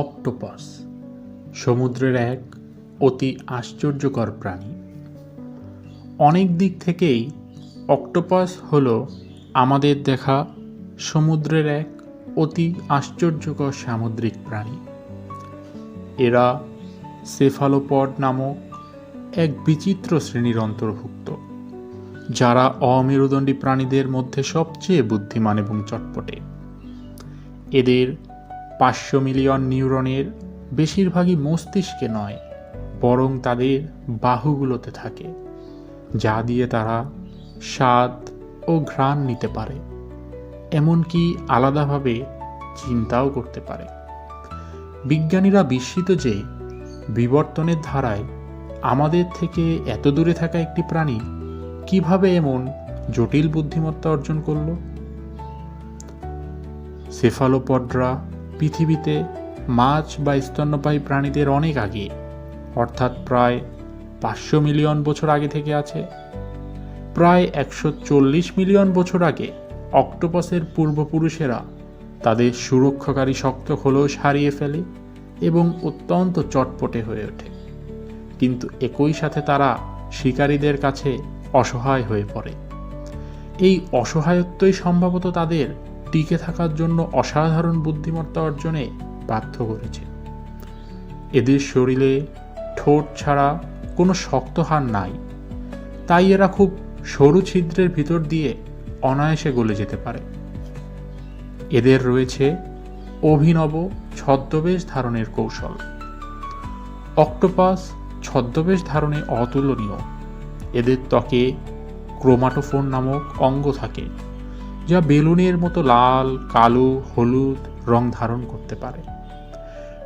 Octopus সমুদ্রের এক অতি আশ্চর্যকর প্রাণী। অনেক দিক থেকেই অক্টোপাস হলো আমাদের দেখা সমুদ্রের এক অতি আশ্চর্যকর সামুদ্রিক প্রাণী। এরা সেফালোপড নামক এক বিচিত্র শ্রেণীর অন্তর্ভুক্ত, যারা অমেরুদণ্ডী প্রাণীদের মধ্যে সবচেয়ে বুদ্ধিমান এবং চটপটে। এদের 500 মিলিয়ন নিউরনের বেশিরভাগই মস্তিষ্কে নয়, বরং তাদের বাহুগুলোতে থাকে, যা দিয়ে তারা স্বাদ ও ঘ্রাণ নিতে পারে, এমনকি আলাদাভাবে চিন্তাও করতে পারে। বিজ্ঞানীরা বিস্মিত যে বিবর্তনের ধারায় আমাদের থেকে এত দূরে থাকা একটি প্রাণী কিভাবে এমন জটিল বুদ্ধিমত্তা অর্জন করল। সেফালোপডরা পৃথিবীতে মাছ বা স্তন্যপায়ী প্রাণীদের অনেক আগে, অর্থাৎ প্রায় 500 মিলিয়ন বছর আগে থেকে আছে। প্রায় 140 মিলিয়ন বছর আগে অক্টোপাসের পূর্বপুরুষেরা তাদের সুরক্ষাকারী শক্ত খোলস হারিয়ে ফেলে এবং অত্যন্ত চটপটে হয়ে ওঠে, কিন্তু একই সাথে তারা শিকারীদের কাছে অসহায় হয়ে পড়ে। এই অসহায়ত্বই সম্ভবত তাদের টিকে থাকার জন্য অসাধারণ বুদ্ধিমত্তা অর্জনে বাধ্য করেছে। এদের শরীরে ঠোঁট ছাড়া কোনো শক্ত হাড় নাই, তাই এরা খুব সরু ছিদ্রের ভিতর দিয়ে অনায়াসে গলে যেতে পারে। এদের রয়েছে অভিনব ছদ্মবেশ ধারণের কৌশল। অক্টোপাস ছদ্মবেশ ধারণে অতুলনীয়। এদের ত্বকে ক্রোমাটোফোর নামক অঙ্গ থাকে, যা বেলুনের মতো লাল, কালো, হলুদ রং ধারণ করতে পারে।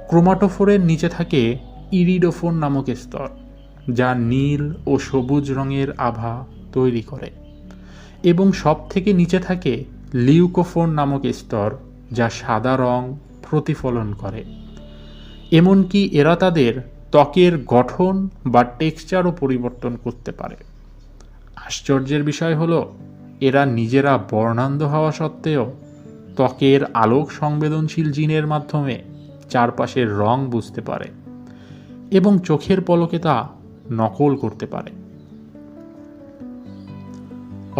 ক্রোমাটোফোরের নিচে থাকে ইরিডোফোর নামক স্তর, যা নীল ও সবুজ রঙের আভা তৈরি করে, এবং সব থেকে নিচে থাকে লিউকোফোর নামক স্তর, যা সাদা রং প্রতিফলন করে। এমনকি এরা তাদের ত্বকের গঠন বা টেক্সচারও পরিবর্তন করতে পারে। আশ্চর্যের বিষয় হলো, এরা নিজেরা বর্ণান্ধ হওয়া সত্ত্বেও ত্বকের আলোক সংবেদনশীল জিনের মাধ্যমে চারপাশের রং বুঝতে পারে এবং চোখের পলকে তা নকল করতে পারে।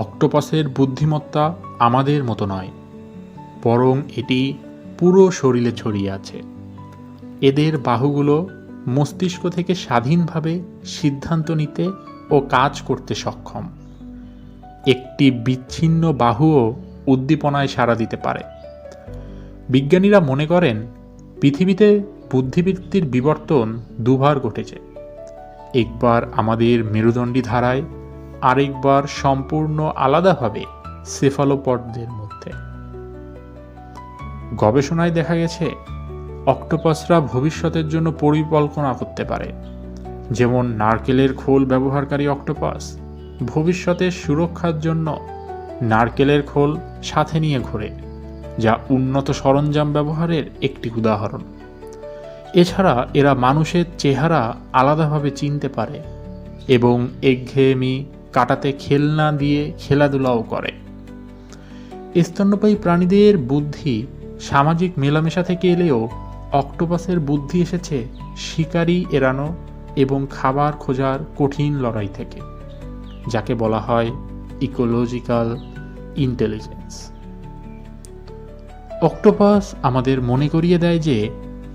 অক্টোপাসের বুদ্ধিমত্তা আমাদের মতো নয়, বরং এটি পুরো শরীরে ছড়িয়ে আছে। এদের বাহুগুলো মস্তিষ্ক থেকে স্বাধীনভাবে সিদ্ধান্ত নিতে ও কাজ করতে সক্ষম। একটি বিচ্ছিন্ন বাহুও উদ্দীপনায় সাড়া দিতে পারে। বিজ্ঞানীরা মনে করেন পৃথিবীতে বুদ্ধিবৃত্তির বিবর্তন দুবার ঘটেছে, একবার আমাদের মেরুদণ্ডী ধারায়, আরেকবার সম্পূর্ণ আলাদাভাবে সেফালোপডদের মধ্যে। গবেষণায় দেখা গেছে অক্টোপাসরা ভবিষ্যতের জন্য পরিকল্পনা করতে পারে। যেমন নারকেলের খোল ব্যবহারকারী অক্টোপাস ভবিষ্যতের সুরক্ষার জন্য নারকেলের খোল সাথে নিয়ে ঘোরে, যা উন্নত সরঞ্জাম ব্যবহারের একটি উদাহরণ। এছাড়া এরা মানুষের চেহারা আলাদাভাবে চিনতে পারে এবং একঘেয়েমি কাটাতে খেলনা দিয়ে খেলাধুলাও করে। স্তন্যপায়ী প্রাণীদের বুদ্ধি সামাজিক মেলামেশা থেকে এলেও অক্টোপাসের বুদ্ধি এসেছে শিকারী এড়ানো এবং খাবার খোঁজার কঠিন লড়াই থেকে, যাকে বলা হয় ইকোলজিক্যাল ইন্টেলিজেন্স। অক্টোপাস আমাদের মনে করিয়ে দেয় যে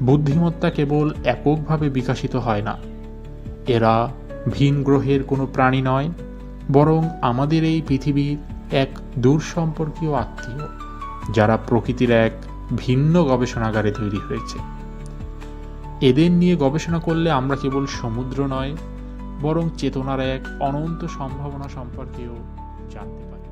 বুদ্ধিমত্তা কেবল এককভাবে বিকশিত হয় না। এরা ভিন গ্রহের কোনো প্রাণী নয়, বরং আমাদের এই পৃথিবীর এক দূরসম্পর্কীয় আত্মীয়, যারা প্রকৃতির এক ভিন্ন গবেষণাগারে তৈরি হয়েছে। এদের নিয়ে গবেষণা করলে আমরা কেবল সমুদ্র নয়, বরং চেতনার এক অনন্ত সম্ভাবনা সম্পর্কেও জানতে পারি।